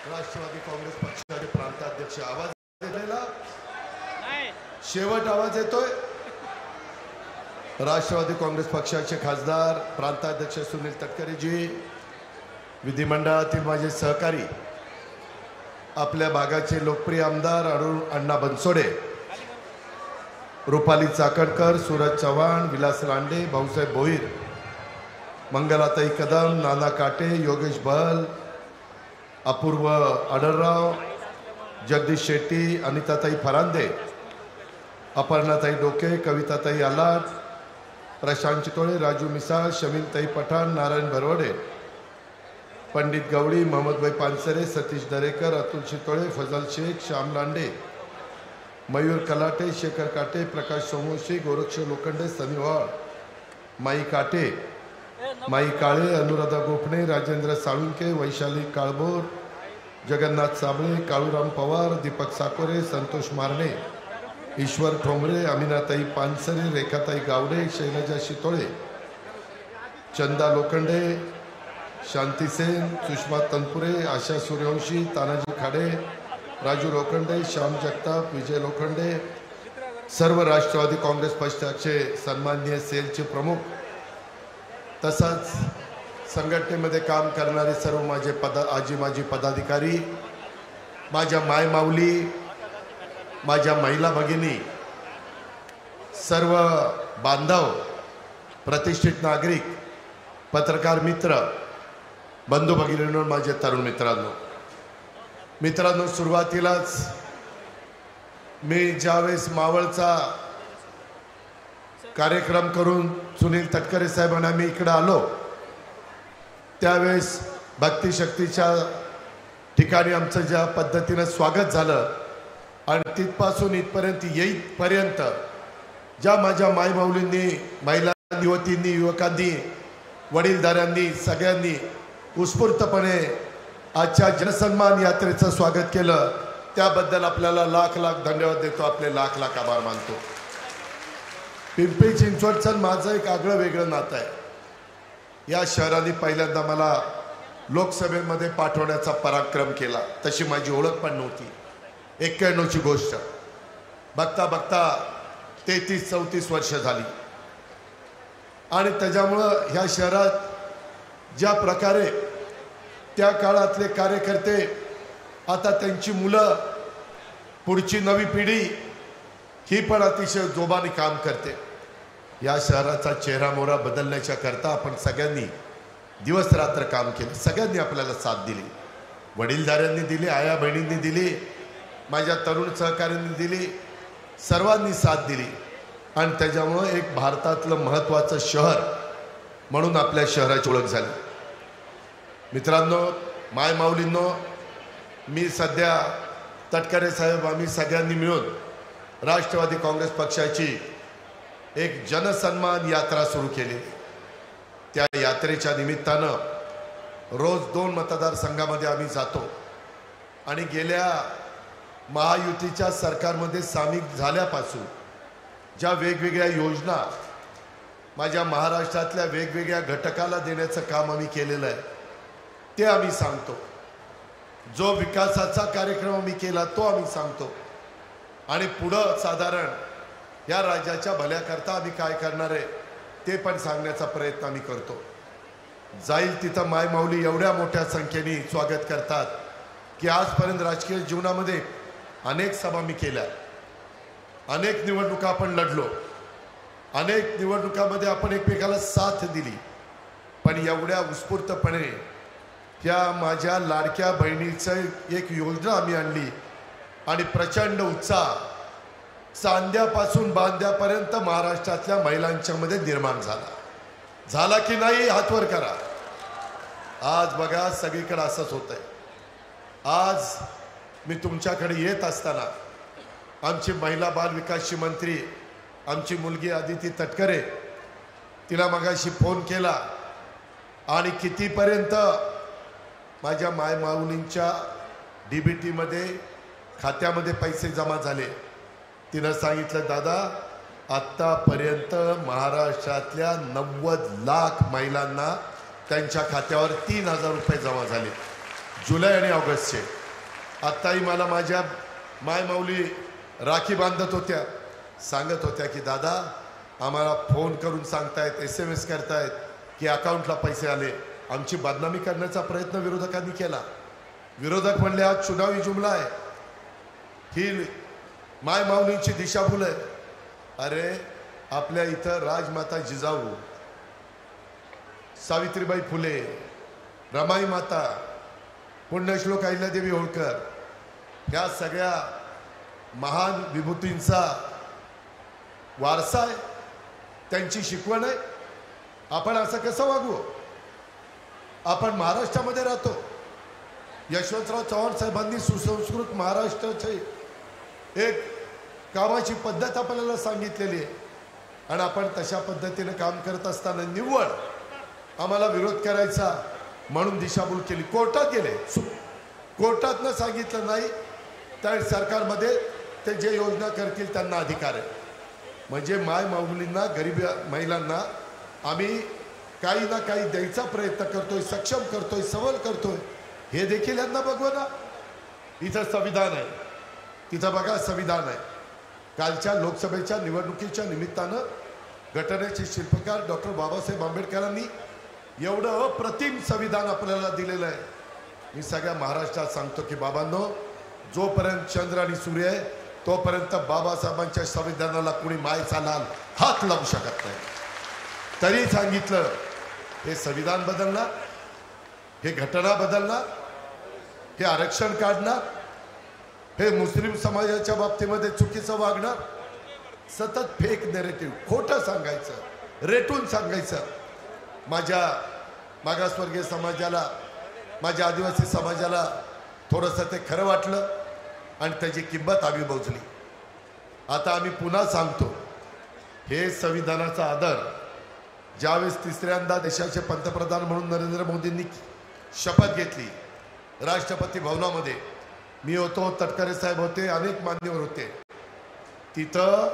राष्ट्रवादी काँग्रेस पक्षाचे प्रांताध्यक्ष आवाज दिलेला शेवट आवाज येतोय। राष्ट्रवादी काँग्रेस पक्षाचे खासदार प्रांताध्यक्ष सुनील तटकरे जी, विधिमंडळातील माझे सहकारी, आपल्या भागाचे लोकप्रिय आमदार अण्णा बनसोडे, रुपाली चाकणकर, सूरज चव्हाण, विलास लांडे, भाऊसाहेब भोईर, मंगलाताई कदम, नाना काटे, योगेश बहल, अपूर्व आडरराव, जगदीश शेट्टी, अनिताताई फरांदे, अपर्णाताई डोके, कविताताई आलाट, प्रशांत चितोळे, राजू मिसाळ, शमीनताई पठाण, नारायण भरवडे, पंडित गवळी, मोहम्मदभाई पानसरे, सतीश दरेकर, अतुल चितोळे, फजल शेख, श्याम लांडे, मयूर कलाटे, शेखर काटे, प्रकाश सोमवंशी, गोरक्ष लोखंडे, सनीवाळ, माई काटे, माई काळे, अनुराधा गोपणे, राजेंद्र साळुंके, वैशाली काळभोर, जगन्नाथ साबळे, काळूराम पवार, दीपक साकोरे, संतोष मारणे, ईश्वर ठोंबरे, अमिनाताई पानसरे, रेखाताई गावडे, शैलजा शितोळे, चंदा लोखंडे, शांती सेन, सुषमा तनपुरे, आशा सूर्यवंशी, तानाजी खाडे, राजू लोखंडे, श्याम जगताप, विजय लोखंडे, सर्व राष्ट्रवादी काँग्रेस पक्षाचे सन्माननीय सेलचे प्रमुख, तसंच संघटनेमध्ये काम करणारे सर्व माझे माजी पदाधिकारी, माझ्या मायमाऊली, माझ्या महिला भगिनी, सर्व बांधव, प्रतिष्ठित नागरिक, पत्रकार मित्र, बंधू भगिनींनो, माझे तरुण मित्रांनो, सुरुवातीलाच मी ज्यावेळेस मावळचा कार्यक्रम करून सुनील तटकरे साहेबांना मी इकडे आलो, त्यावेळेस भक्ती शक्तीच्या ठिकाणी आमचं ज्या पद्धतीनं स्वागत झालं आणि तिथपासून इथपर्यंत येईपर्यंत ज्या माझ्या मायमाऊलींनी, महिलांनी, युवतींनी, युवकांनी, वडीलधाऱ्यांनी, सगळ्यांनी उत्स्फूर्तपणे आजच्या जनसन्मान यात्रेचं स्वागत केलं, त्याबद्दल आपल्याला लाख लाख धन्यवाद देतो, आपले लाख लाख आभार मानतो। पिंपरी चिंचवडचं माझं एक आगळं वेगळं नातं आहे। या शहराने पहिल्यांदा मला लोकसभेमध्ये पाठवण्याचा पराक्रम केला, तशी माझी ओळख पण नव्हती। 91ची गोष्ट, बघता बघता 33-34 वर्ष झाली आणि त्याच्यामुळं ह्या शहरात ज्या प्रकारे त्या काळातले कार्यकर्ते, आता त्यांची मुलं, पुढची नवी पिढी ही पण अतिशय जोमाने काम करते। या शहराचा चेहरा मोहरा बदलण्याच्या करता आपण सगळ्यांनी दिवस रात्र काम केलं, सगळ्यांनी आपल्याला साथ दिली, वडीलधाऱ्यांनी दिली, आया बहिणींनी दिली, माझ्या तरुण सहकाऱ्यांनी दिली, सर्वांनी साथ दिली आणि त्याच्यामुळे एक भारतातलं महत्त्वाचं शहर म्हणून आपल्या शहराची ओळख झाली। मित्रांनो, मायमाऊलींनो, मी सध्या तटकरे साहेब, आम्ही सगळ्यांनी मिळून राष्ट्रवादी काँग्रेस पक्षाची एक जनसन्मान यात्रा सुरू केली। त्या यात्रेच्या निमित्तानं रोज 2 मतदारसंघामध्ये आम्ही जातो आणि गेल्या महायुतीच्या सरकारमध्ये सामील झाल्यापासून ज्या वेगवेगळ्या योजना माझ्या महाराष्ट्रातल्या वेगवेगळ्या घटकाला देण्याचं काम आम्ही केलेलं आहे ते आम्ही सांगतो। जो विकासाचा कार्यक्रम आम्ही केला तो आम्ही सांगतो आणि पुढं साधारण या राज्याच्या भल्याकरता आम्ही काय करणार आहे ते पण सांगण्याचा प्रयत्न आम्ही करतो। जाईल तिथं मायमाऊली एवढ्या मोठ्या संख्येने स्वागत करतात की आजपर्यंत राजकीय जीवनामध्ये अनेक सभा मी केल्या, अनेक निवडणुका आपण लढलो, अनेक निवडणुकामध्ये आपण एकमेकाला साथ दिली, पण एवढ्या उत्स्फूर्तपणे त्या माझ्या लाडक्या बहिणीचं एक योजना आम्ही आणली आणि प्रचंड उत्साह चांद्यापासून बांद्यापर्यंत महाराष्ट्रातल्या महिलांच्या मध्ये निर्माण झाला की नाही, हातवर करा। आज बघा सगळीकडे असंच होतंय। आज मी तुमच्याकडे येत असताना आमची महिला बाल विकासची मंत्री, आमची मुलगी आदिती तटकरे, तिला मगाशी फोन केला आणि कितीपर्यंत माझ्या मायमाऊलींच्या DBT मध्ये खात्यामध्ये पैसे जमा झाले। तिनं सांगितलं, दादा आत्तापर्यंत महाराष्ट्रातल्या 90 लाख महिलांना त्यांच्या खात्यावर 3000 रुपये जमा झाले जुलै आणि ऑगस्टचे। आत्ताही मला माझ्या मायमाऊली राखी बांधत होत्या, सांगत होत्या की दादा आम्हाला फोन करून सांगतायत, SMS करतायत की अकाउंटला पैसे आले. आमची बदनामी करण्याचा प्रयत्न विरोधकांनी केला. विरोधक म्हणले हा चुनावी जुमला आहे, ही मायमाऊलींची दिशाभूल आहे. अरे आपल्या इथं राजमाता जिजाऊ, सावित्रीबाई फुले, रमाई माता, पुण्यश्लोक अहिल्यादेवी होळकर ह्या सगळ्या महान विभूतींचा वारसा आहे, त्यांची शिकवण आहे. आपण असं कसं वागू? आपण महाराष्ट्रामध्ये राहतो. यशवंतराव चव्हाण साहेबांनी सुसंस्कृत महाराष्ट्राची एक कामाची पद्धत आपल्याला सांगितलेली आहे आणि आपण तशा पद्धतीने काम करत असताना निव्वळ आम्हाला विरोध करायचा म्हणून दिशाभूल केली. कोर्टात गेले, कोर्टातनं सांगितलं नाही तर सरकारमध्ये ते जे योजना करतील त्यांना अधिकार आहे. म्हणजे मायमाऊलींना, गरीब महिलांना आम्ही काही ना काही द्यायचा प्रयत्न करतोय, सक्षम करतोय, सबल करतोय, हे देखील यांना बघवा ना. इथं संविधान आहे, तिथं बघा संविधान आहे. कालच्या लोकसभेच्या निवडणुकीच्या निमित्तानं घटनेचे शिल्पकार डॉक्टर बाबासाहेब आंबेडकरांनी एवढं अप्रतिम संविधान आपल्याला दिलेलं आहे. मी सगळ्या महाराष्ट्रात सांगतो की बाबांनो, जोपर्यंत चंद्र आणि सूर्य आहे तोपर्यंत बाबासाहेबांच्या संविधानाला कुणी मायेचा लाल हात लावू शकत नाही. तरी सांगितलं हे संविधान बदलणार, हे घटना बदलणार, हे आरक्षण काढणार, हे मुस्लिम समाजाच्या बाबतीमध्ये चुकीचं वागणार, सतत फेक नेरेटिव्ह, खोटं सांगायचं, रेटून सांगायचं. माझ्या मागासवर्गीय समाजाला, माझ्या आदिवासी समाजाला थोडंसं ते खरं वाटलं आणि त्याची किंमत आम्ही मोजली. आता आम्ही पुन्हा सांगतो, हे संविधानाचा आदर ज्यावेळेस तिसऱ्यांदा देशाचे पंतप्रधान म्हणून नरेंद्र मोदींनी शपथ घेतली राष्ट्रपती भवनामध्ये, मी होतो, तटकरे साहेब होते, अनेक मान्यवर होते. तिथं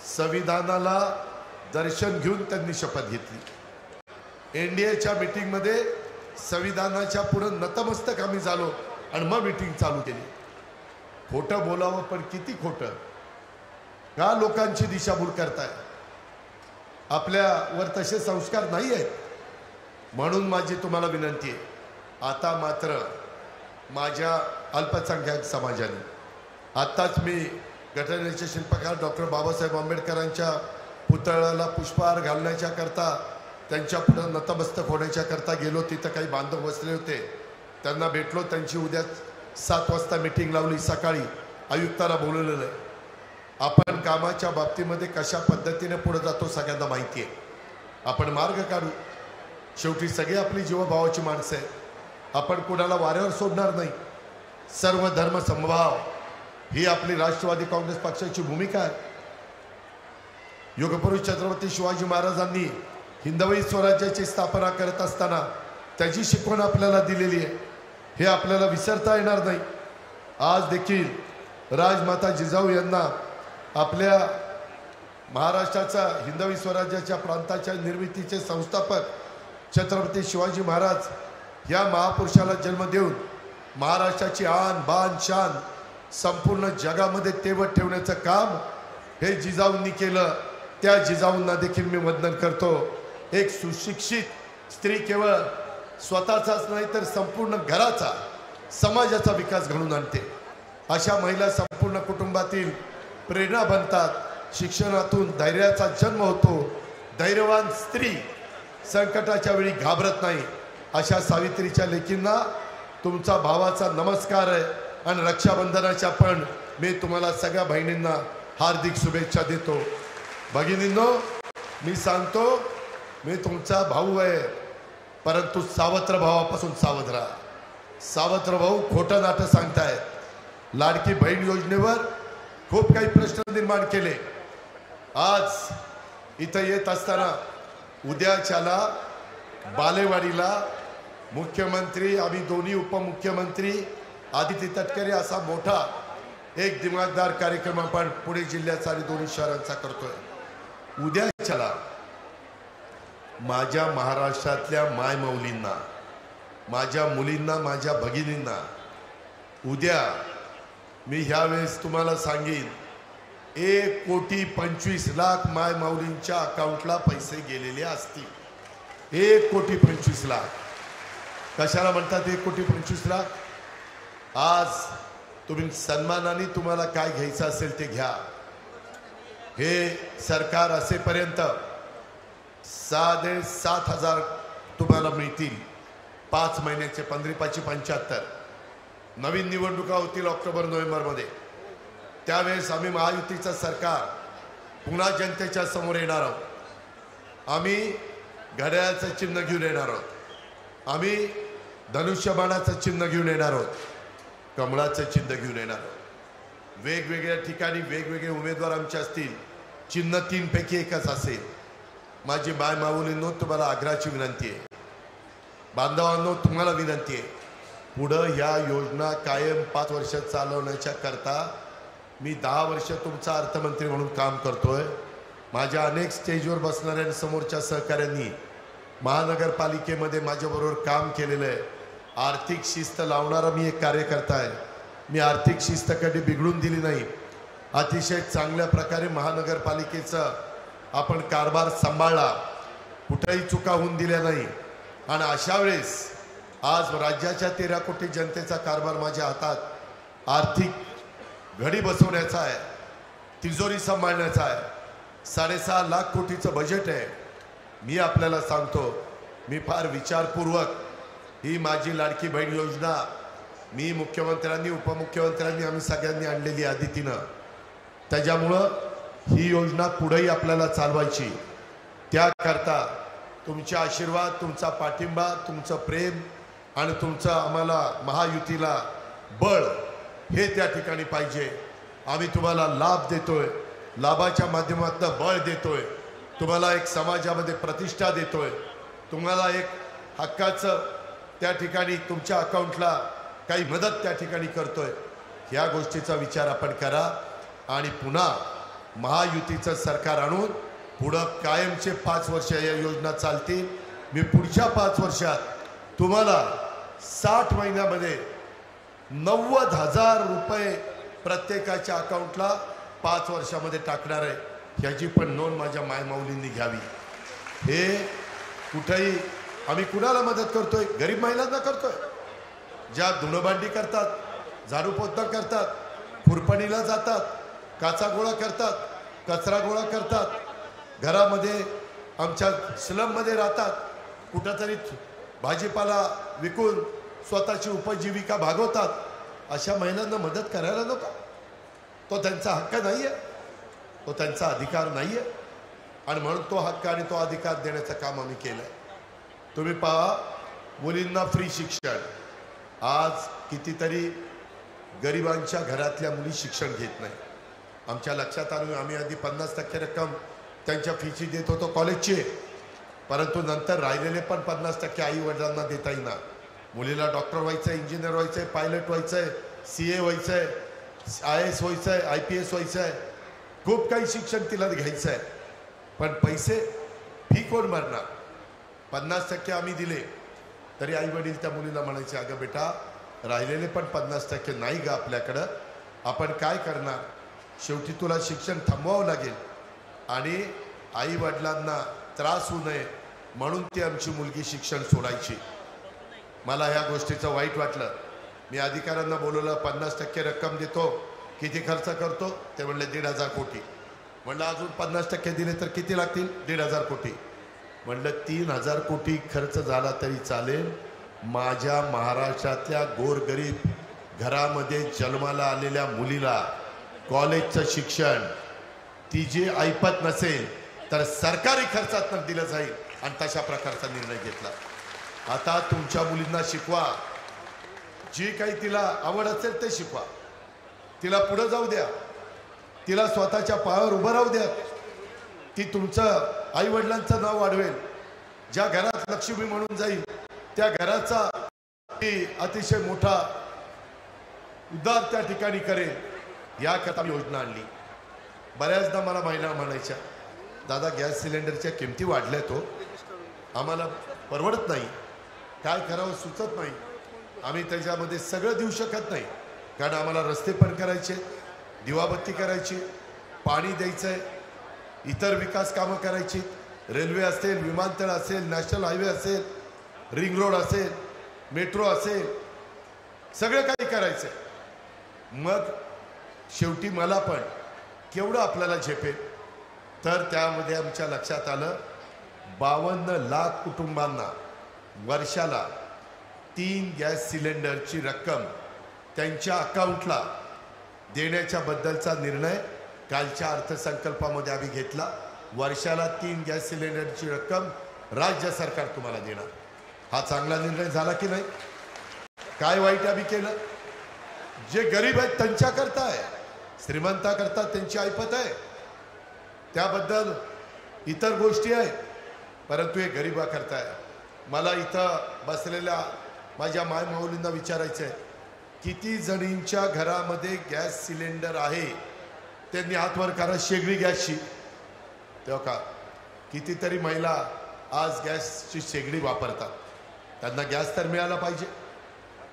संविधानाला दर्शन घेऊन त्यांनी शपथ घेतली. NDAच्या मीटिंगमध्ये संविधानाच्या पुढे नतमस्तक आम्ही झालो आणि मग मीटिंग चालू केली. खोटं बोलावं पण किती खोटं, का लोकांची दिशाभूल करताय? आपल्यावर तसे संस्कार नाही आहेत. म्हणून माझी तुम्हाला विनंती आहे, आता मात्र माझ्या अल्पसंख्याक समाजाने, आत्ताच मी घटनेचे शिल्पकार डॉक्टर बाबासाहेब आंबेडकरांच्या पुतळ्याला पुष्पहार घालण्याच्या करता, त्यांच्या पुढे नतमस्तक होण्याच्या करता गेलो. तिथं काही बांधव बसले होते, त्यांना भेटलो. त्यांची उद्या 7 वाजता मीटिंग लावली. सकाळी आयुक्ताला बोलवलेलं आहे. आपण कामाच्या बाबतीमध्ये कशा पद्धतीने पुढे जातो सगळ्यांना माहिती आहे. आपण मार्ग काढू. शेवटी सगळी आपली जीवभावाची माणसं आहे. आपण कुणाला वाऱ्यावर सोडणार नाही. सर्व धर्म समभाव ही आपली राष्ट्रवादी काँग्रेस पक्षाची भूमिका आहे. युगपुरुष छत्रपती शिवाजी महाराजांनी हिंदवी स्वराज्याची स्थापना करत असताना त्याची शिकवण आपल्याला दिलेली आहे, हे आपल्याला विसरता येणार नाही. आज देखील राजमाता जिजाऊ यांना आपल्या महाराष्ट्राचा हिंदवी स्वराज्याच्या प्रांताच्या निर्मितीचे संस्थापक छत्रपती शिवाजी महाराज या महापुरुषाला जन्म देऊन महाराष्ट्राची आन बान शान संपूर्ण जगामध्ये तेवत ठेवण्याचं काम हे जिजाऊंनी केलं. त्या जिजाऊंना देखील मी वंदन करतो. एक सुशिक्षित स्त्री केवळ स्वतःचाच नाही तर संपूर्ण घराचा, समाजाचा विकास घडवून आणते. अशा महिला संपूर्ण कुटुंबातील प्रेरणा बनतात. शिक्षणातून धैर्याचा जन्म होतो. धैर्यवान स्त्री संकटाच्या वेळी घाबरत नाही. अशा सावित्रीच्या लेकींना तुमचा भावाचा नमस्कार आहे आणि रक्षाबंधनाच्या पण मी तुम्हाला सगळ्या बहिणींना हार्दिक शुभेच्छा देतो. भगिनींनो, मी सांगतो, मी तुमचा भाऊ आहे, परंतु सावत्र भावापासून सावध राहा. सावत्र भाऊ खोटं नाटं सांगतायत. लाडकी बहीण योजनेवर खूप काही प्रश्न निर्माण केले. आज इथं येत असताना उद्याच्याला बालेवाडीला मुख्यमंत्री, आम्ही दोन्ही उपमुख्यमंत्री, आदिती तटकरे असा मोठा एक दिमागदार कार्यक्रम आपण पुणे जिल्ह्याचा आणि दोन्ही शहरांचा करतोय. उद्याच्याला माझ्या महाराष्ट्रातल्या मायमाऊलींना, माझ्या मुलींना, माझ्या भगिनींना उद्या मी ह्यावेळेस तुम्हाला सांगेन 1,25,00,000 माय माऊलींच्या अकाउंटला पैसे गेलेले असतील. 1,25,00,000. कशाला म्हणतात 1,25,00,000? आज तुम्ही सन्मानाने तुम्हाला काय घ्यायचं असेल ते घ्या. हे सरकार असेपर्यंत 7,500 तुम्हाला मिळतील. 5 महिन्याचे 15,75. नवीन निवडणुका होतील ऑक्टोबर नोव्हेंबरमध्ये. त्यावेळेस आम्ही महायुतीचं सरकार पुन्हा जनतेच्या समोर येणार आहोत. आम्ही घड्याळाचं चिन्ह घेऊन येणार आहोत. आम्ही धनुष्यबाणाचं चिन्ह घेऊन येणार आहोत. कमळाचं चिन्ह घेऊन येणार आहोत. वेगवेगळ्या ठिकाणी वेगवेगळे उमेदवार आमचे असतील. चिन्ह 3 पैकी एकच असेल. माझी माय माऊलींनो तुम्हाला आग्रहाची विनंती आहे. बांधवांनो तुम्हाला विनंती आहे. पुढं ह्या योजना कायम 5 वर्ष चालवण्याच्या करता मी 10 वर्ष तुमचा अर्थमंत्री म्हणून काम करतोय. माझ्या अनेक स्टेजवर बसणाऱ्या समोरच्या सहकाऱ्यांनी महानगरपालिकेमध्ये माझ्याबरोबर काम केलेलं आहे. आर्थिक शिस्त लावणारा मी एक कार्यकर्ता आहे. मी आर्थिक शिस्त कधी बिघडून दिली नाही. अतिशय चांगल्या प्रकारे महानगरपालिकेचा आपण कारभार सांभाळला. कुठेही चुका होऊन दिल्या नाही. आणि अशा वेळेस आज राज्याच्या 13 कोटी जनतेचा कारभार माझ्या हातात. आर्थिक घडी बसवण्याचा आहे. तिजोरी सांभाळण्याचा आहे. 6.5 लाख कोटीचं बजेट आहे. मी आपल्याला सांगतो मी फार विचारपूर्वक ही माझी लाडकी बहीण योजना मी मुख्यमंत्र्यांनी उपमुख्यमंत्र्यांनी आम्ही सगळ्यांनी आणलेली आदितीनं. त्याच्यामुळं ही योजना पुढेही आपल्याला चालवायची. त्याकरता तुमचे आशीर्वाद, तुमचा पाठिंबा, तुमचं प्रेम आणि तुमचं आम्हाला महायुतीला बळ हे त्या ठिकाणी पाहिजे. आम्ही तुम्हाला लाभ देतोय. लाभाच्या माध्यमातून बळ देतोय. तुम्हाला एक समाजामध्ये प्रतिष्ठा देतोय. तुम्हाला एक हक्काचं त्या ठिकाणी तुमच्या अकाउंटला काही मदत त्या ठिकाणी करतोय. ह्या गोष्टीचा विचार आपण करा आणि पुन्हा महायुतीचं सरकार आणून पुढं कायमचे 5 वर्ष या योजना चालतील. मी पुढच्या 5 वर्षात तुम्हाला 60 महिन्यामध्ये 90,000 रुपये प्रत्येकाच्या अकाउंटला 5 वर्षामध्ये टाकणार आहे. ह्याची पण नोंद माझ्या मायमाऊलींनी घ्यावी. हे कुठेही आम्ही कुणाला मदत करतोय? गरीब महिलांना करतोय. ज्या धुणभांडी करतात, झाडू पोछा करतात, खुरपणीला जातात, काचा गोळा करतात, कचरा गोळा करतात, घरामध्ये आमच्या स्लममध्ये राहतात, कुठंतरी भाजीपाला विकून स्वतःची उपजीविका भागवतात. अशा महिलांना मदत करायला नको? तो त्यांचा हक्क नाही आहे. तो त्यांचा अधिकार नाही आहे. आणि म्हणून तो हक्क आणि तो अधिकार देण्याचं काम आम्ही केलं आहे. तुम्ही पहा, मुलींना फ्री शिक्षण. आज कितीतरी गरिबांच्या घरातल्या मुली शिक्षण घेत नाही. आमच्या लक्षात आलं. आम्ही आधी 50% रक्कम त्यांच्या फीची देत होतो कॉलेजची. परंतु नंतर राहिलेले पण 50% आई वडिलांना देता येईना. मुलीला डॉक्टर व्हायचं आहे, इंजिनियर व्हायचं आहे, पायलट व्हायचं आहे, CA व्हायचं आहे, IAS व्हायचं आहे, IPS व्हायचं आहे. खूप काही शिक्षण तिला घ्यायचं आहे. पण पैसे फी कोण भरणार? 50% आम्ही दिले तरी आई वडील त्या मुलीला म्हणायचे, अगं बेटा राहिलेले पण 50% नाही ग आपल्याकडं. आपण काय करणार? शेवटी तुला शिक्षण थांबवावं लागेल. आणि आई वडिलांना त्रास होऊ नये म्हणून ती आमची मुलगी शिक्षण सोडायची. मला ह्या गोष्टीचं वाईट वाटलं. मी अधिकाऱ्यांना बोलवलं, 50% रक्कम देतो, किती खर्च करतो? ते म्हणले 1,500 कोटी. म्हणलं अजून 50% दिले तर किती लागतील? 1,500 कोटी. म्हणलं 3,000 कोटी खर्च झाला तरी चालेल. माझ्या महाराष्ट्रातल्या गोरगरीब घरामध्ये जन्माला आलेल्या मुलीला कॉलेजचं शिक्षण ती जी ऐपत नसेल तर सरकारी खर्चात दिलं जाईल. आणि तशा प्रकारचा निर्णय घेतला. आता तुमच्या मुलींना शिकवा. जी काही तिला आवड असेल ते शिकवा. तिला पुढे जाऊ द्या. तिला स्वतःच्या पायावर उभं राहू द्या. ती तुमचं आई वडिलांचं नाव वाढवेल. ज्या घरात लक्ष्मी म्हणून जाईल त्या घराचा अतिशय मोठा उद्धार त्या ठिकाणी करेल. याकरता योजना आणली. बऱ्याचदा मला महिला म्हणायच्या, दादा गॅस सिलेंडरच्या किमती वाढल्यात हो, आम्हाला परवडत नाही, काय करावं सुचत नाही, आम्ही त्याच्यामध्ये सगळं देऊ शकत नाही. कारण आम्हाला रस्ते पण करायचे, दिवाबत्ती करायची, पाणी द्यायचं आहे, इतर विकास कामं करायची, रेल्वे असेल, विमानतळ असेल, नॅशनल हायवे असेल, रिंग रोड असेल, मेट्रो असेल, सगळं काही करायचं आहे। मग शेवटी मला पण केवढं आपल्याला झेपेल, तर त्यामध्ये आमच्या लक्षात आलं 52 लाख कुटुंबांना वर्षाला 3 गॅस सिलेंडरची रक्कम त्यांच्या अकाउंटला देण्याच्या बद्दलचा निर्णय कालच्या अर्थसंकल्पामध्ये आम्ही घेतला। वर्षाला 3 गॅस सिलेंडरची रक्कम राज्य सरकार तुम्हाला देणार। हा चांगला निर्णय झाला की नाही? काय वाईट आम्ही केलं? जे गरीब आहेत त्यांच्याकरता आहे, श्रीमंताकरता त्यांची ऐपत आहे, त्याबद्दल इतर गोष्टी आहेत, परंतु हे गरिबाकरता आहे। मला इथं बसलेल्या माझ्या मायमाऊलींना विचारायचं आहे, किती जणींच्या घरामध्ये गॅस सिलेंडर आहे? त्यांनी हात वर करा शेगडी गॅसची। तेव्हा का कितीतरी महिला आज गॅसची शेगडी वापरतात, त्यांना गॅस तर मिळाला पाहिजे।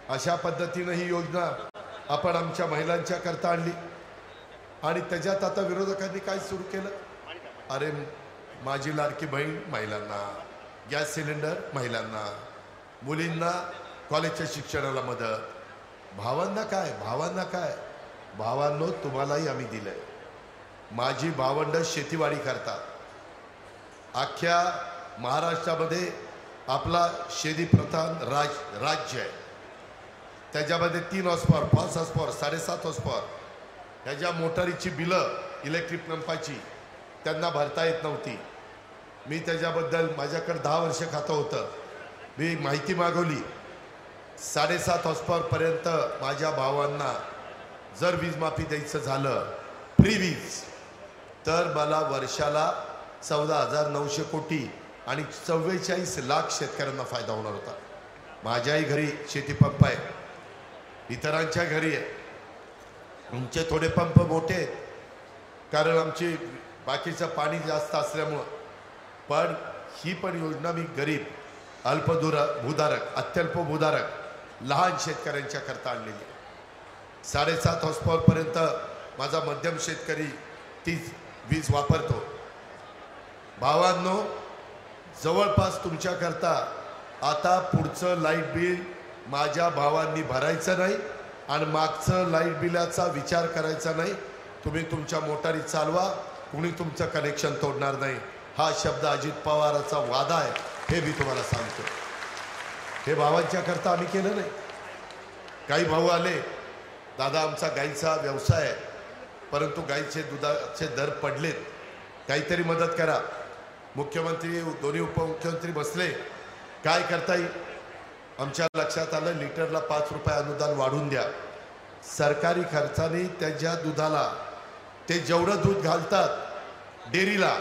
अशा पद्धतीनं ही योजना आपण आमच्या महिलांच्या करता आणली आणि त्याच्यात आता विरोधकांनी काय सुरू केलं? अरे माझी लाडकी बहीण महिलांना, गॅस सिलेंडर महिलांना, मुलींना कॉलेजच्या शिक्षणाला मदत, भावांना काय, भावांना काय? भावांनो तुम्हालाही आम्ही दिलंय। माझी भावंड शेतीवाडी करतात, अख्ख्या महाराष्ट्रामध्ये आपला शेती प्रधान राज्य आहे, त्याच्यामध्ये 3 हॉर्सपॉवर, 5 हॉर्सपॉवर, 7.5 हॉर्सपॉवर ह्याच्या मोटारीची बिलं इलेक्ट्रिक पंपाची त्यांना भरता येत नव्हती। मी त्याच्याबद्दल माझ्याकडे 10 वर्ष खातं होतं, मी माहिती मागवली। 7.5 हॉर्सपॉवरपर्यंत माझ्या भावांना जर वीज माफी द्यायचं झालं, फ्री वीज, तर मला वर्षाला 14,900 कोटी आणि 44 लाख शेतकऱ्यांना फायदा होणार होता। माझ्याही घरी शेती पंप आहे, इतरांच्या घरी आहे, आमचे थोडे पंप मोठे आहेत कारण आमची बाकीचं पाणी जास्त असल्यामुळं, पण ही पण योजना मी गरीब, भूधारक, अत्यल्प भूधारक, लहान शेतकऱ्यांच्या करता आणलेली। 7.5 हॉर्सपॉवरपर्यंत माझा मध्यम शेतकरी तीच वीज वापरतो। भावांनो जवळपास तुमच्याकरता आता पुढचं लाईट बिल माझ्या भावांनी भरायचं नाही आणि मागचं लाईट बिलाचा विचार करायचा नाही। तुम्ही तुमच्या मोटारी चालवा, कुणी तुमचं कनेक्शन तोडणार नाही। हा शब्द अजित पवारांचा वादा आहे, हे मी तुम्हाला सांगतो। हे भावांच्या करता आम्ही केलं नाही। काही भाऊ आले, दादा आमचा गाईचा व्यवसाय आहे, परंतु गाईचे दुधाचे दर पडलेत, काहीतरी मदत करा। मुख्यमंत्री, दोन्ही उपमुख्यमंत्री बसले, काय करता येईल? आमच्या लक्षात आलं लिटरला 5 रुपये अनुदान वाढवून द्या। सरकारी खर्चाने त्याच्या दुधाला, ते जेवढं दूध घालतात डेअरीला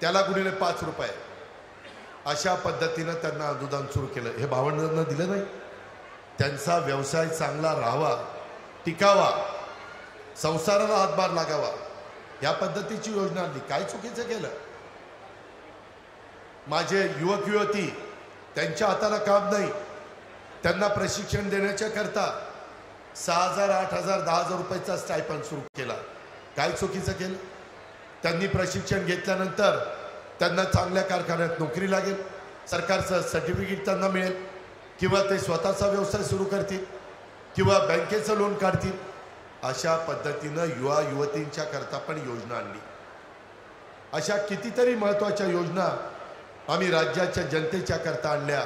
त्याला गुणिले 5 रुपये, अशा पद्धतीनं त्यांना अनुदान सुरू केलं। हे भावंडांना दिलं नाही? त्यांचा व्यवसाय चांगला राहावा, टिकावा, संसाराला हातभार लागावा, या पद्धतीची योजना आणली। काय चुकीचं केलं? माझे युवक युवती, त्यांच्या हाताला काम नाही, त्यांना प्रशिक्षण देण्याच्या करता 6,000, 8,000, 10,000 रुपयाचा स्टायपंड सुरू केला। काय चुकीचं केलं? त्यांनी प्रशिक्षण घेतल्यानंतर त्यांना चांगल्या कारखान्यात नोकरी लागेल, सरकारचं सर्टिफिकेट त्यांना मिळेल, किंवा ते स्वतःचा व्यवसाय सुरू करतील, किंवा बँकेचं लोन काढतील। अशा पद्धतीनं युवा युवतींच्या करता पण योजना आणली। अशा कितीतरी महत्त्वाच्या योजना आम्ही राज्याच्या जनतेच्या करता आणल्या,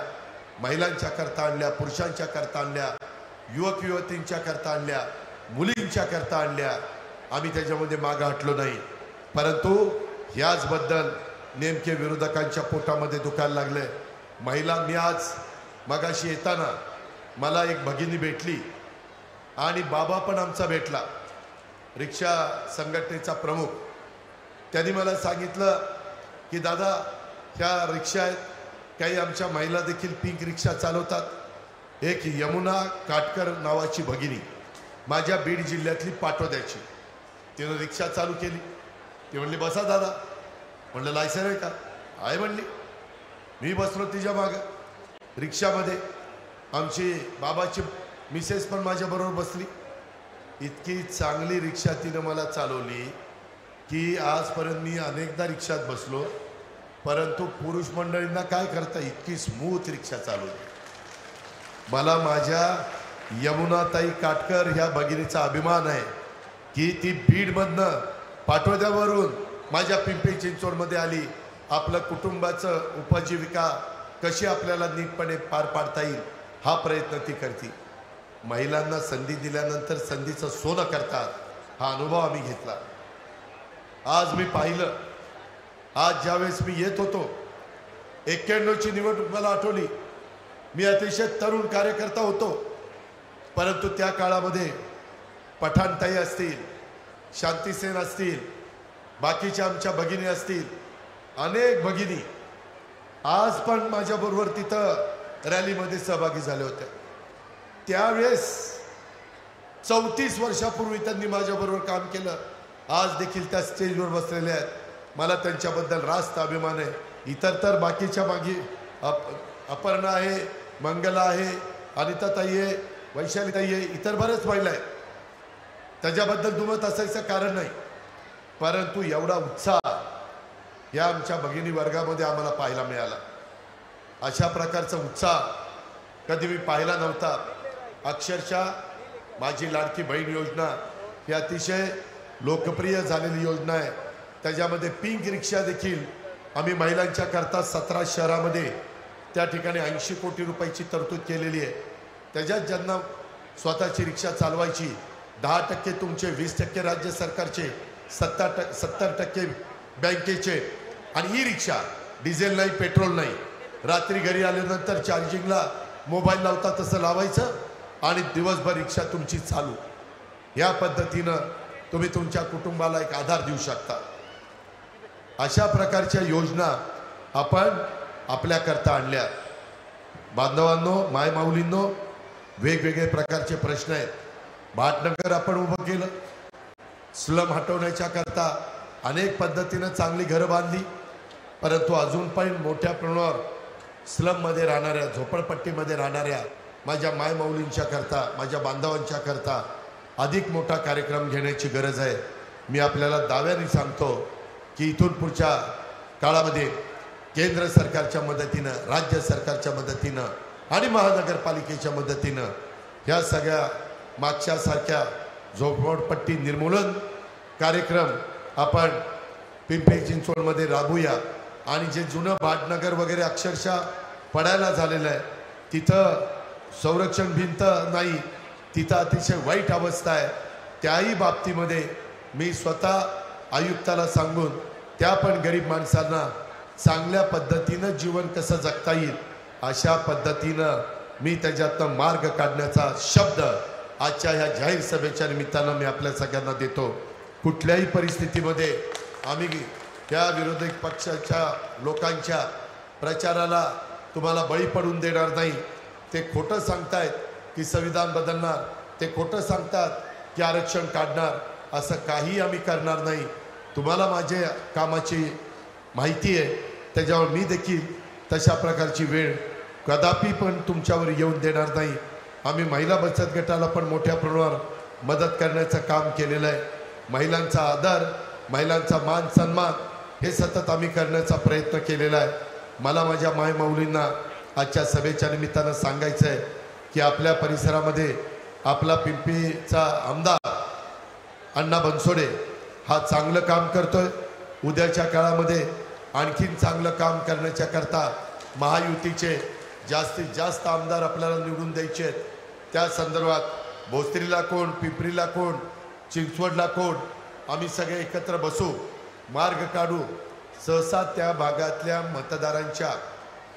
महिलांच्या करता आणल्या, पुरुषांच्या करता आणल्या, युवक युवतींच्या करता आणल्या, मुलींच्या करता आणल्या। आम्ही त्याच्यामध्ये मागं हटलो नाही, परंतु याचबद्दल नेमके विरोधकांच्या पोटामध्ये दुखायला लागले। महिला, मी आज मगाशी येताना मला एक भगिनी भेटली आणि बाबा पण आमचा भेटला, रिक्षा संघटनेचा प्रमुख। त्यांनी मला सांगितलं की दादा ह्या रिक्षा आहेत, काही आमच्या महिला देखील पिंक रिक्षा चालवतात। एक यमुना काटकर नावाची भगिनी, माझ्या बीड जिल्ह्यातली पाटोद्याची, तिनं रिक्षा चालू केली। ती म्हणली बसा दादा, म्हणलं लायसन आहे का? आहे म्हणली। मी बसलो तिच्या मागं रिक्षामध्ये, आमची बाबाची मिसेस पण माझ्याबरोबर बसली। इतकी चांगली रिक्षा तिनं मला चालवली की आजपर्यंत मी अनेकदा रिक्षात बसलो, परंतु पुरुष मंडळींना काय करता इतकी स्मूथ रिक्षा चालवली. मला माझ्या यमुनाताई काटकर ह्या भगिनीचा अभिमान आहे की ती बीडमधनं पाटोद्यावरून माझ्या पिंपरी चिंचवडमध्ये आली. आपलं कुटुंबाचं उपजीविका कशी आपल्याला नीटपणे पार पाडता येईल हा प्रयत्न ती करते. महिलांना संधी दिल्यानंतर संधीचं सोनं करतात, हा अनुभव आम्ही घेतला. आज मी पाहिलं, आज ज्यावेळेस मी येत होतो 91ची निवडणूक मला आठवली. मी अतिशय तरुण कार्यकर्ता होतो, परंतु त्या काळामध्ये पठाणताई असतील, शांतीसेन असतील, बाकीच्या आमच्या भगिनी असतील, अनेक भगिनी आज पण माझ्याबरोबर तिथं रॅलीमध्ये सहभागी झाले होते. त्यावेळेस 34 वर्षापूर्वी त्यांनी माझ्याबरोबर काम केलं. आज देखील त्या स्टेजवर बसलेले आहेत. मला त्यांच्याबद्दल रास्त अभिमान आहे. इतर तर बाकीच्या मागे अपर्णा आहे, मंगला आहे, अनिताताई आहे, वैशालीताई आहे, इतर बरेच महिला आहेत. त्याच्याबद्दल दुमत असायचं कारण नाही, परंतु एवढा उत्साह या आमच्या भगिनी वर्गामध्ये आम्हाला पाहायला मिळाला. अशा प्रकारचा उत्साह कधी मी पाहिला नव्हता. अक्षरशः माझी लाडकी बहीण योजना ही अतिशय लोकप्रिय झालेली योजना आहे. त्याच्यामध्ये पिंक रिक्षा देखील आम्ही महिलांच्या करता 17 शहरामध्ये त्या ठिकाणी 80 कोटी रुपयाची तरतूद केलेली आहे. त्याच्यात ज्यांना स्वतःची रिक्षा चालवायची 10% तुमचे, 20% राज्य सरकारचे, 70% बँकेचे, आणि ई रिक्षा डिझेल नाही, पेट्रोल नाही. रात्री घरी आल्यानंतर चार्जिंगला मोबाईल लावता तसं लावायचं आणि दिवसभर रिक्षा तुमची चालू. या पद्धतीनं तुम्ही तुमच्या कुटुंबाला एक आधार देऊ शकता. अशा प्रकारच्या योजना आपण आपल्याकरता आणल्या. बांधवांनो, मायमाऊलींनो, वेगवेगळे प्रकारचे प्रश्न आहेत. भाटनगर आपण उभं केलं. स्लम हटवण्याच्या करता अनेक पद्धतीनं चांगली घरं बांधली, परंतु अजून पण मोठ्या प्रमाणावर स्लममध्ये राहणाऱ्या, झोपडपट्टीमध्ये राहणाऱ्या माझ्या मायमाऊलींच्या करता, माझ्या बांधवांच्या करता अधिक मोठा कार्यक्रम घेण्याची गरज आहे. मी आपल्याला दाव्याने सांगतो की इथून पुढच्या काळामध्ये केंद्र सरकारच्या मदतीनं, राज्य सरकारच्या मदतीनं आणि महानगरपालिकेच्या मदतीनं ह्या सगळ्या मागच्यासारख्या झोपडपट्टी निर्मूलन कार्यक्रम आपण पिंपरी चिंचवडमध्ये राबूया. आणि जे जुनं भाटनगर वगैरे अक्षरशः पडायला झालेलं आहे, तिथं संरक्षण भिंत नाही, तिथं अतिशय वाईट अवस्था आहे. त्याही बाबतीमध्ये मी स्वतः आयुक्ताला सांगून त्या पण गरीब माणसांना चांगल्या पद्धतीनं जीवन कसं जगता येईल अशा पद्धतीनं मी त्याच्यातनं मार्ग काढण्याचा शब्द आजच्या ह्या जाहीर सभेच्या निमित्तानं मी आपल्या सगळ्यांना देतो. कुठल्याही परिस्थितीमध्ये आम्ही त्या विरोधी पक्षाच्या लोकांच्या प्रचाराला तुम्हाला बळी पडून देणार नाही. ते खोटं सांगतायत की संविधान बदलणार, ते खोटं सांगतात की आरक्षण काढणार, असं काही आम्ही करणार नाही. तुम्हाला माझ्या कामाची माहिती आहे, त्याच्यावर मी देखील तशा प्रकारची वेळ कदापि पण तुमच्यावर येऊन देणार नाही. आम्ही महिला बचत गटाला पण मोठ्या प्रमाणावर मदत करण्याचं काम केलेलं आहे. महिलांचा आदर, महिलांचा मान सन्मान हे सतत आम्ही करण्याचा प्रयत्न केलेला आहे. मला माझ्या मायमाऊलींना आजच्या सभेच्या निमित्तानं सांगायचं आहे की आपल्या परिसरामध्ये आपला पिंपरीचा आमदार अण्णा बनसोडे हा चांगलं काम करतोय. उद्याच्या काळामध्ये आणखीन चांगलं काम करण्याच्या करता महायुतीचे जास्तीत जास्त आमदार आपल्याला निवडून द्यायचे आहेत. त्या संदर्भात भोसरीला कोण, पिंपरीला कोण, चिंचवडला कोण, आम्ही सगळे एकत्र बसू, मार्ग काढू. सहसा त्या भागातल्या मतदारांच्या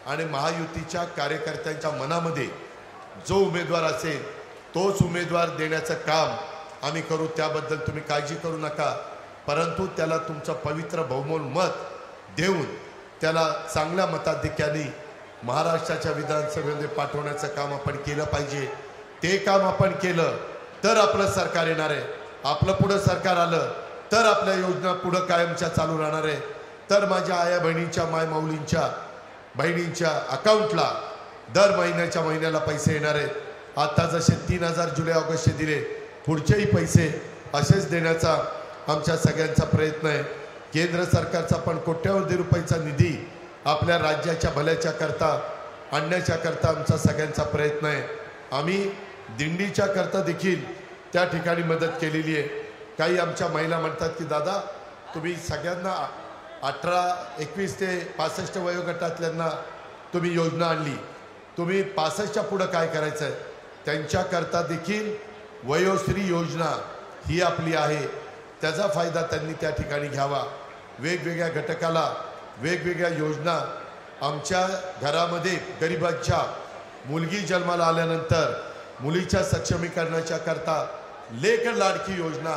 आणि महायुतीच्या कार्यकर्त्यांच्या मनामध्ये जो उमेदवार असेल तोच उमेदवार देण्याचं काम आम्ही करू. त्याबद्दल तुम्ही काळजी करू नका, परंतु त्याला तुमचं पवित्र बहुमोल मत देऊन त्याला चांगल्या मताधिक्याने महाराष्ट्राच्या विधानसभेमध्ये पाठवण्याचं काम आपण केलं पाहिजे. ते काम आपण केलं तर आपलं सरकार येणार आहे. आपलं पुढं सरकार आलं तर आपल्या योजना पुढं कायमच्या चालू राहणार आहे. तर माझ्या आया बहिणींच्या, मायमाऊलींच्या बहिणींच्या अकाउंटला दर महिन्याच्या महिन्याला पैसे येणार आहेत. आता जसे 3000 जुलै ऑगस्टचे दिले, पुढचेही पैसे असेच देण्याचा आमच्या सगळ्यांचा प्रयत्न आहे। केंद्र सरकारचा पण कोट्यावधी रुपयाचा निधी आपल्या राज्याच्या भल्याच्या करता आणण्याच्या करता आमचा सगळ्यांचा प्रयत्न आहे। आम्ही दिंडीच्या करता देखील त्या ठिकाणी मदत केलेली आहे। काही आमच्या महिला म्हणतात की दादा तुम्ही सगळ्यांना 18-21 ते 65 वयोगटातल्यांना तुम्ही योजना आणली, तुम्ही 65च्या पुढं काय करायचं आहे? त्यांच्याकरता देखील वयोश्री योजना ही आपली आहे, त्याचा फायदा त्यांनी त्या ठिकाणी घ्यावा। वेगवेगळ्या घटकाला वेगवेगळ्या योजना आमच्या घरामध्ये गरिबांच्या मुलगी जन्माला आल्यानंतर मुलीच्या सक्षमीकरणाच्या करता लेक लाडकी योजना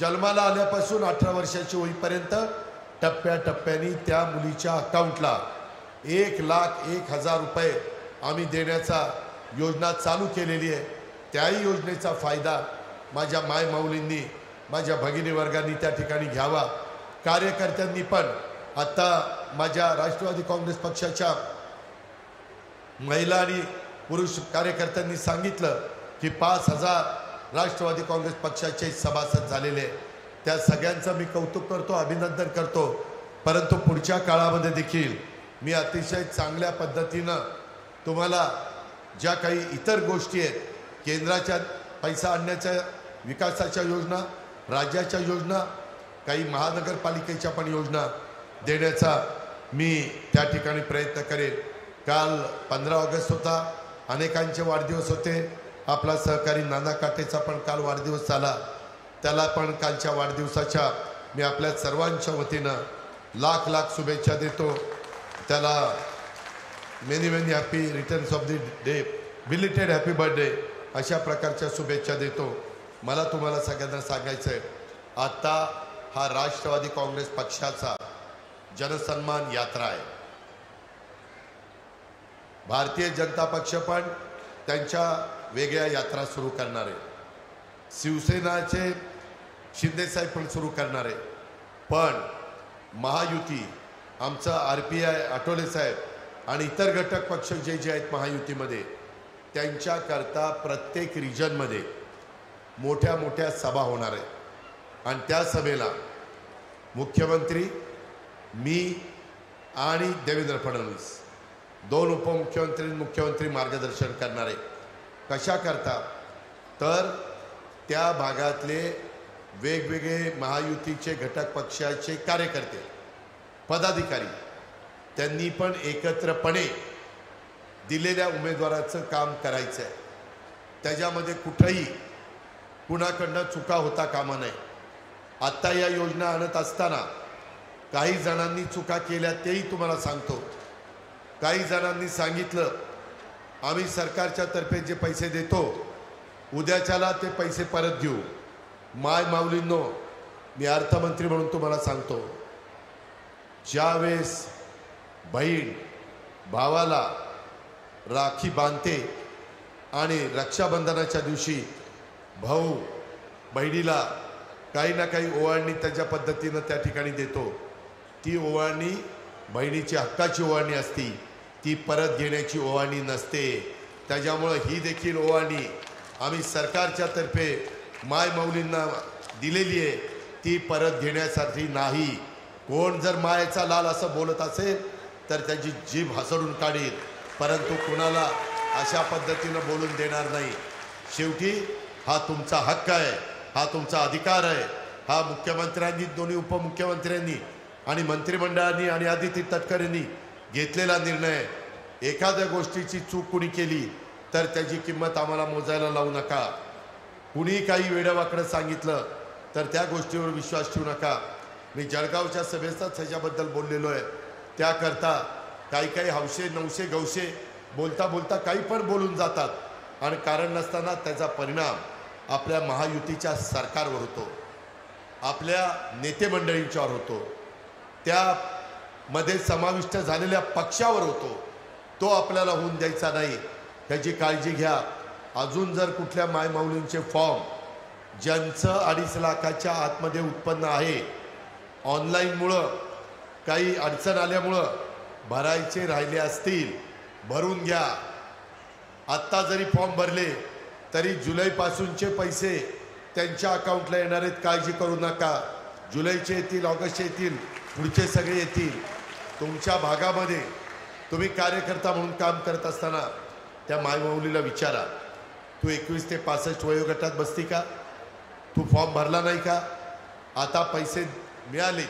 जन्माला आल्यापासून 18 वर्षाची होईपर्यंत टप्प्याटप्प्याने त्या मुलीच्या अकाउंटला 1,01,000 रुपये आम्ही देण्याचा योजना चालू केलेली आहे। त्याही योजनेचा फायदा माझ्या मायमाऊलींनी माझ्या भगिनी वर्गांनी त्या ठिकाणी घ्यावा। कार्यकर्त्यांनी पण आता माझ्या राष्ट्रवादी काँग्रेस पक्षाच्या महिला आणि पुरुष कार्यकर्त्यांनी सांगितलं की 5,000 राष्ट्रवादी काँग्रेस पक्षाचे सभासद झालेले, त्या सगळ्यांचं मी कौतुक करतो, अभिनंदन करतो। परंतु पुढच्या काळामध्ये देखील मी अतिशय चांगल्या पद्धतीनं तुम्हाला ज्या काही इतर गोष्टी आहेत, केंद्राच्या पैसा आणण्याच्या विकासाच्या योजना, राज्याच्या योजना, काही महानगरपालिकेच्या पण योजना देण्याचा मी त्या ठिकाणी प्रयत्न करेन। काल 15 ऑगस्ट होता, अनेकांचे वाढदिवस होते। आपला सहकारी नाना काटेचा पण काल वाढदिवस झाला, त्याला पण कालच्या वाढदिवसाच्या मी आपल्या सर्वांच्या वतीनं लाख लाख शुभेच्छा देतो। त्याला many many happy returns of the day, belated happy birthday अशा प्रकारच्या शुभेच्छा देतो। मला तुम्हाला सगळ्यांना सांगायचं आहे, आता हा राष्ट्रवादी काँग्रेस पक्षाचा जनसन्मान यात्रा आहे। भारतीय जनता पक्ष पण त्यांच्या वेगळ्या यात्रा सुरू करणार आहे, शिवसेनाचे शिंदेसाहेब पण सुरू करणार आहे, पण महायुती आमचा RPI आठवले साहेब आणि इतर घटक पक्ष जे जे आहेत महायुतीमध्ये, त्यांच्याकरता प्रत्येक रिजनमध्ये मोठ्या मोठ्या सभा होणार आहेत आणि त्या सभेला मुख्यमंत्री, मी आणि देवेंद्र फडणवीस 2 उपमुख्यमंत्री मुख्यमंत्री मार्गदर्शन करणार आहे। कशा करता तर त्या भागातले वेगवेगळे महायुतीचे घटक पक्षाचे कार्यकर्ते पदाधिकारी त्यांनी पण एकत्रपणे दिलेल्या उमेदवाराचं काम करायचं आहे। त्याच्यामध्ये कुठेही कुणाकडनं चुका होता कामा नये। आत्ता या योजना आणत असताना काही जणांनी चुका केल्या तेही तुम्हाला सांगतो। काही जणांनी सांगितलं आम्ही सरकारच्या तर्फे जे पैसे देतो उद्याच्याला ते पैसे परत घेऊ। माय माऊलींनो, मी अर्थमंत्री म्हणून तुम्हाला सांगतो, ज्यावेळेस बहीण भावाला राखी बांधते आणि रक्षाबंधनाच्या दिवशी भाऊ बहिणीला काही ना काही ओवाळणी त्याच्या पद्धतीनं त्या ठिकाणी देतो, ती ओवाळणी बहिणीची हक्काची ओवाळणी असती, ती परत घेण्याची ओवाळणी नसते। त्याच्यामुळे ही देखील ओवाळणी आम्ही सरकारच्या तर्फे माय माऊलींना दिलेली आहे, ती परत घेण्यासाठी नाही। कोण जर मायेचा लाल असं बोलत असेल तर त्याची जीभ हसडून काढील, परंतु कुणाला अशा पद्धतीनं बोलून देणार नाही। शेवटी हा तुमचा हक्क आहे, हा तुमचा अधिकार आहे। हा मुख्यमंत्र्यांनी, दोन्ही उपमुख्यमंत्र्यांनी आणि मंत्रिमंडळाने आणि आदिती तटकरेंनी घेतलेला निर्णय। एखाद्या गोष्टीची चूक कुणी केली तर त्याची किंमत आम्हाला मोजायला लावू नका। कुणी काही वेडवाकडं सांगितलं तर त्या गोष्टीवर विश्वास ठेवू नका। मी जळगावच्या सभेचाच ह्याच्याबद्दल बोललेलो आहे। त्याकरता काही काही हौशे नवशे गवशे बोलता बोलता काही पण बोलून जातात आणि कारण नसताना त्याचा परिणाम आपल्या महायुतीच्या सरकारवर होतो, आपल्या नेते मंडळींच्यावर होतो, त्यामध्ये समाविष्ट झालेल्या पक्षावर होतो। तो आपल्याला होऊन द्यायचा नाही, त्याची काळजी घ्या। अजून जर कुठल्या मायमाऊलींचे फॉर्म ज्यांचं 2.5 लाखाच्या आतमध्ये उत्पन्न आहे, ऑनलाईनमुळं काही अडचण आल्यामुळं भरायचे राहिले असतील, भरून घ्या। आत्ता जरी फॉर्म भरले तरी जुलैपासूनचे पैसे त्यांच्या अकाउंटला येणार आहेत, काळजी करू नका. जुलैचे येतील, ऑगस्टचे येतील, पुढचे सगळे येतील. तुमच्या भागामध्ये तुम्ही कार्यकर्ता म्हणून काम करत असताना त्या मायमाऊलीला विचारा, तू 21 ते 65 वयोगटात बसती का? तू फॉर्म भरला नाही का? आता पैसे मिळाले,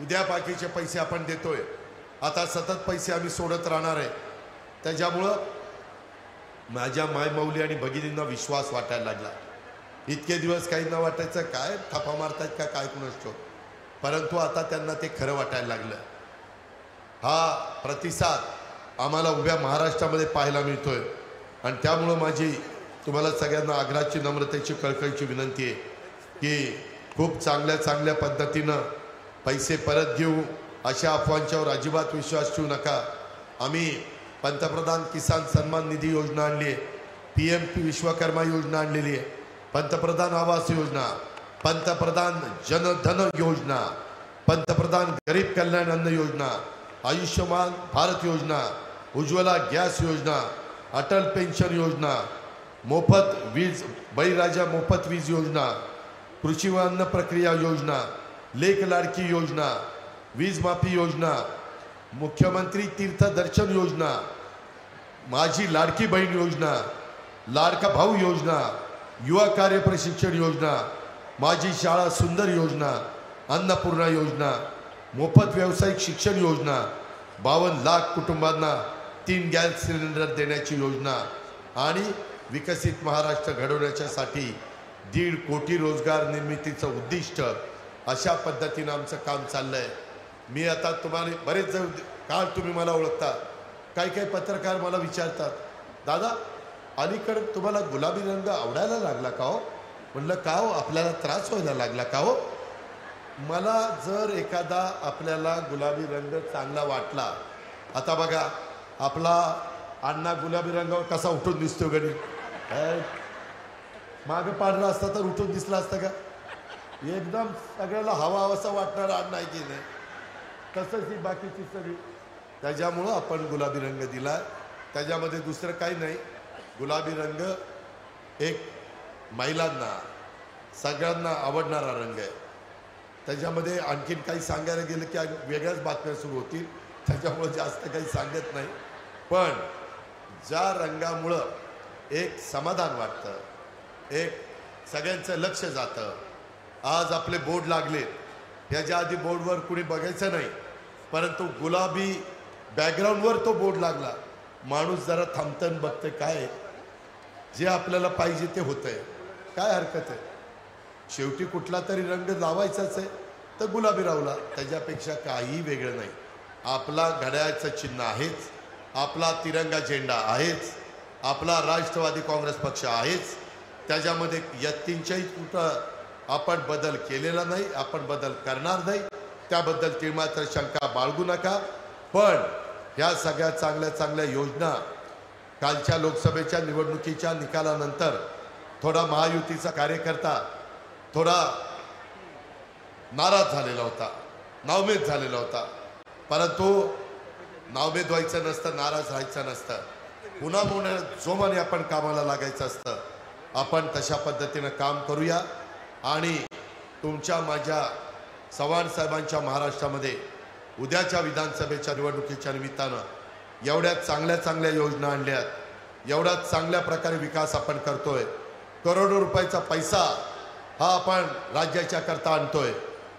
उद्या बाकीचे पैसे आपण देतोय. आता सतत पैसे आम्ही सोडत राहणार आहे. त्याच्यामुळं माझ्या मायमाऊली आणि भगिनींना विश्वास वाटायला लागला. इतके दिवस काही न वाटायचं, काय थापा मारतायत का काय कुणास ठाऊक, परंतु आता त्यांना ते खरं वाटायला लागलं. हा प्रतिसाद आम्हाला उभ्या महाराष्ट्रामध्ये पाहायला मिळतोय. आणि त्यामुळं माझी तुम्हाला सगळ्यांना आग्रहाची, नम्रतेची, कळकळीची विनंती आहे की खूप चांगल्या पद्धतीनं पैसे परत घेऊ अशा अफवांच्यावर अजिबात विश्वास ठेवू नका. आम्ही पंतप्रधान किसान सन्मान निधी योजना आणली आहे, PMP विश्वकर्मा योजना आणलेली आहे, पंतप्रधान आवास योजना, पंतप्रधान जनधन योजना, पंतप्रधान गरीब कल्याण अन्न योजना, आयुष्यमान भारत योजना, उज्ज्वला गॅस योजना, अटल पेन्शन योजना, मोफत वीज, बळीराजा मोफत वीज योजना, कृषी व अन्न प्रक्रिया योजना, लेख लाडकी योजना, वीज माफी योजना, मुख्यमंत्री तीर्थ दर्शन योजना, माझी लाडकी बहीण योजना, लाडका भाऊ योजना, युवा कार्य प्रशिक्षण योजना, माझी शाळा सुंदर योजना, अन्नपूर्णा योजना, मोफत व्यावसायिक शिक्षण योजना, 52 लाख कुटुंबांना 3 गॅस सिलेंडर देण्याची योजना आणि विकसित महाराष्ट्र घडवण्याच्यासाठी 1.5 कोटी रोजगार निर्मितीचं उद्दिष्ट, अशा पद्धतीनं आमचं काम चाललंय. मी आता तुम्हाला बरेच काळ तुम्ही मला ओळखता. काही पत्रकार मला विचारतात, दादा अलीकडे तुम्हाला गुलाबी रंग आवडायला लागला का हो? म्हणलं का हो, आपल्याला त्रास व्हायला लागला का हो? मला जर एखादा आपल्याला गुलाबी रंग चांगला वाटला, आता बघा आपला अण्णा गुलाबी रंगावर कसा उठून दिसतो गडी, मागं पांढरा असता तर उठून दिसला असतं का? एकदम सगळ्याला हवा वाटणारा अण्णा आहे की नाही, तसंच ही बाकीची सगळी. त्याच्यामुळं आपण गुलाबी रंग दिला. त्याच्यामध्ये दुसरं काही नाही. गुलाबी रंग एक महिलांना सगळ्यांना आवडणारा रंग आहे. त्याच्यामध्ये आणखीन काही सांगायला गेलं की वेगळ्याच बातम्या सुरू होतील, त्याच्यामुळं जास्त काही सांगत नाही. पण ज्या रंगामुळं एक समाधान वाटतं, एक सगळ्यांचं लक्ष जातं. आज आपले बोर्ड लागले, ह्याच्या आधी बोर्डवर कुणी बघायचं नाही, परंतु गुलाबी बॅकग्राऊंडवर तो बोर्ड लागला, माणूस जरा थांबतन बघते, काय जे आपल्याला पाहिजे ते होतंय, काय हरकत आहे. शेवटी कुठला तरी रंग लावायचाच आहे तर गुलाबी रावला, त्याच्यापेक्षा काही वेगळं नाही. आपला घड्याळाचं चिन्ह आहेच, आपला तिरंगा झेंडा आहेच, आपला राष्ट्रवादी काँग्रेस पक्ष आहेच. त्याच्यामध्ये यत्किंचित कुठं आपण बदल केलेला नाही, आपण बदल करणार नाही, त्याबद्दल तिळमात्र शंका बाळगू नका. पण ह्या सगळ्या चांगल्या योजना कालच्या लोकसभेच्या निवडणुकीच्या निकालानंतर थोडा महायुतीचा कार्यकर्ता थोडा नाराज झालेला होता, नाउमेद झालेला होता. परंतु नाउमेद व्हायचं नसतं, नाराज राहायचं नसतं, पुन्हा जोमाने आपण कामाला लागायचं असतं. आपण तशा पद्धतीनं काम करूया. आणि तुमच्या माझ्या चव्हाण साहेबांच्या महाराष्ट्रामध्ये उद्याच्या विधानसभेच्या निवडणुकीच्या निमित्तानं एवढ्या चांगल्या योजना आणल्यात, एवढा चांगल्या प्रकारे विकास आपण करतोय. करोडो रुपयाचा पैसा हा आपण राज्याच्या करता आणतोय.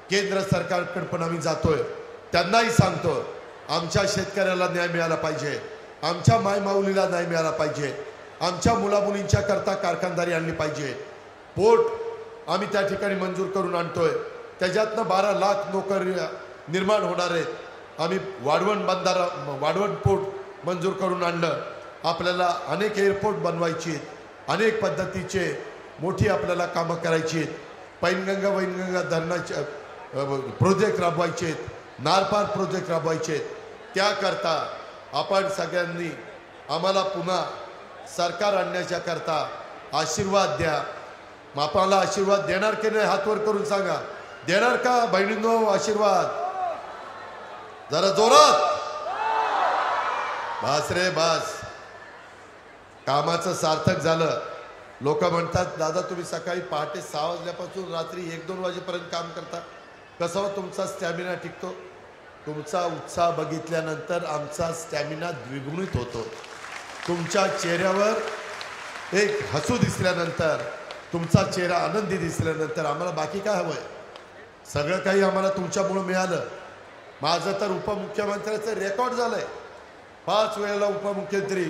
केंद्र सरकारकडे पण आम्ही जातोय, त्यांनाही सांगतो आमच्या शेतकऱ्याला न्याय मिळाला पाहिजे, आमच्या मायमाऊलीला न्याय मिळाला पाहिजे, आमच्या मुलामुलींच्या करता कारखानदारी आणली पाहिजे. पोर्ट आम्ही त्या ठिकाणी मंजूर करून आणतोय, त्याच्यातनं 12 लाख नोकरी निर्माण होणार आहेत. आम्ही वाढवण पोर्ट मंजूर करून आणलं. आपल्याला अनेक एअरपोर्ट बनवायची आहेत, अनेक पद्धतीचे मोठी आपल्याला कामं करायची आहेत. पैनगंगा वैनगंगा धरणाचे प्रोजेक्ट राबवायचे आहेत, नारपार प्रोजेक्ट राबवायचे आहेत. त्याकरता आपण सगळ्यांनी आम्हाला पुन्हा सरकार आणण्याच्या करता आशीर्वाद द्या. आपल्याला आशीर्वाद देणार की नाही हातवर करून सांगा, देणार का बहिणींनो आशीर्वाद? जरा जोरात. बस रे बस, कामाचं सार्थक झालं. लोक म्हणतात दादा तुम्ही सकाळी पहाटे 6 वाजल्यापासून रात्री 1-2 वाजेपर्यंत काम करता, कसा हो तुमचा स्टॅमिना टिकतो? तुमचा उत्साह बघितल्यानंतर आमचा स्टॅमिना द्विगुणित होतो. तुमच्या चेहऱ्यावर एक हसू दिसल्यानंतर, तुमचा चेहरा आनंदी दिसल्यानंतर आम्हाला बाकी काय हवंय? सगळं काही आम्हाला तुमच्यामुळे मिळालं. माझं तर उपमुख्यमंत्र्याचं रेकॉर्ड झालंय. 5 वेळेला उपमुख्यमंत्री,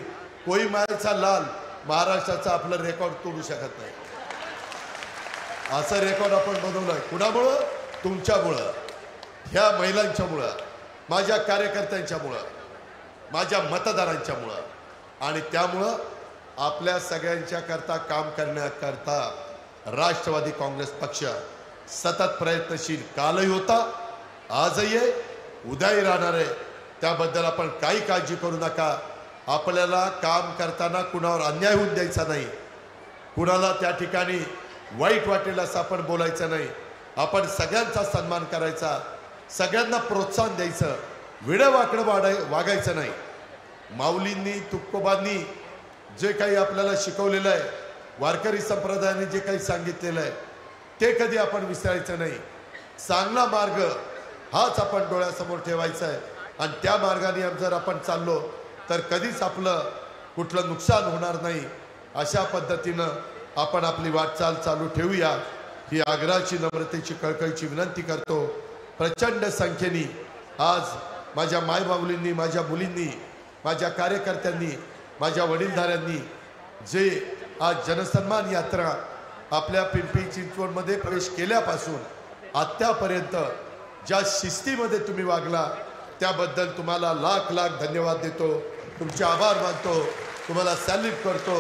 कोई मायचा लाल, महाराष्ट्राचा आपलं रेकॉर्ड तोडू शकत नाही. असं रेकॉर्ड आपण बनवलंय. कुणामुळं? तुमच्यामुळं, ह्या महिलांच्यामुळं, माझ्या कार्यकर्त्यांच्यामुळं, माझ्या मतदारांच्यामुळं. आणि त्यामुळं आपल्या सगळ्यांच्या करता काम करण्याकरता राष्ट्रवादी काँग्रेस पक्ष सतत प्रयत्नशील कालही होता, आजही आहे, उद्याही राहणार आहे. त्याबद्दल आपण काही काळजी करू नका. आपल्याला काम करताना कुणावर अन्याय होऊन द्यायचा नाही, कुणाला त्या ठिकाणी वाईट वाटेल असं आपण बोलायचं नाही. आपण सगळ्यांचा सन्मान करायचा, सगळ्यांना प्रोत्साहन द्यायचं, वेडं वागायचं नाही. माऊलींनी तुकोबांनी जे काही आपल्याला शिकवलेलं आहे, वारकरी संप्रदायाने जे काही सांगितलेलं आहे ते कधी आपण विसरायचं नाही. चांगला मार्ग हाच आपण डोळ्यासमोर ठेवायचा आहे आणि त्या मार्गाने जर आपण चाललो तर कधीच आपलं कुठलं नुकसान होणार नाही. अशा पद्धतीनं आपण आपली वाटचाल चालू ठेवूया ही आग्रहाची, नम्रतेची, कळकळीची विनंती करतो. प्रचंड संख्येने आज माझ्या मायबाऊलींनी, माझ्या मुलींनी, माझ्या कार्यकर्त्यांनी, माझ्या वडीलधाऱ्यांनी जे आज जनसन्मान यात्रा आपल्या पिंपरी चिंचवडमध्ये प्रवेश केल्यापासून आत्तापर्यंत ज्या शिस्तीमध्ये तुम्ही वागला त्याबद्दल तुम्हाला लाख लाख धन्यवाद देतो. तुमचे आभार मानतो, तुम्हाला सॅल्यूट करतो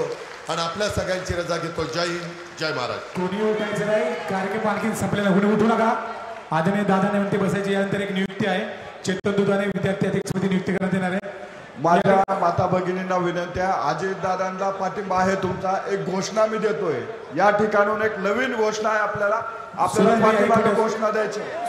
आणि आपल्या सगळ्यांची रजा घेतो. जय हिंद, जय महाराज. कोणी उठायचं नाही, कार्यक्रम आणखी संपलेला, कोणी उठू नका. आदरणीय दादाने म्हणते बसायची. यानंतर एक नियुक्ती आहे, चेतन दुधाने विद्यार्थी अध्यक्ष समिती नियुक्ती करण्यात येणार आहे. माझ्या माता भगिनींना विनंती आहे, अजित दादांना पाठिंबा आहे तुमचा. एक घोषणा मी देतोय या ठिकाणून, एक नवीन घोषणा आहे. आपल्याला पाठिंबा घोषणा द्यायची.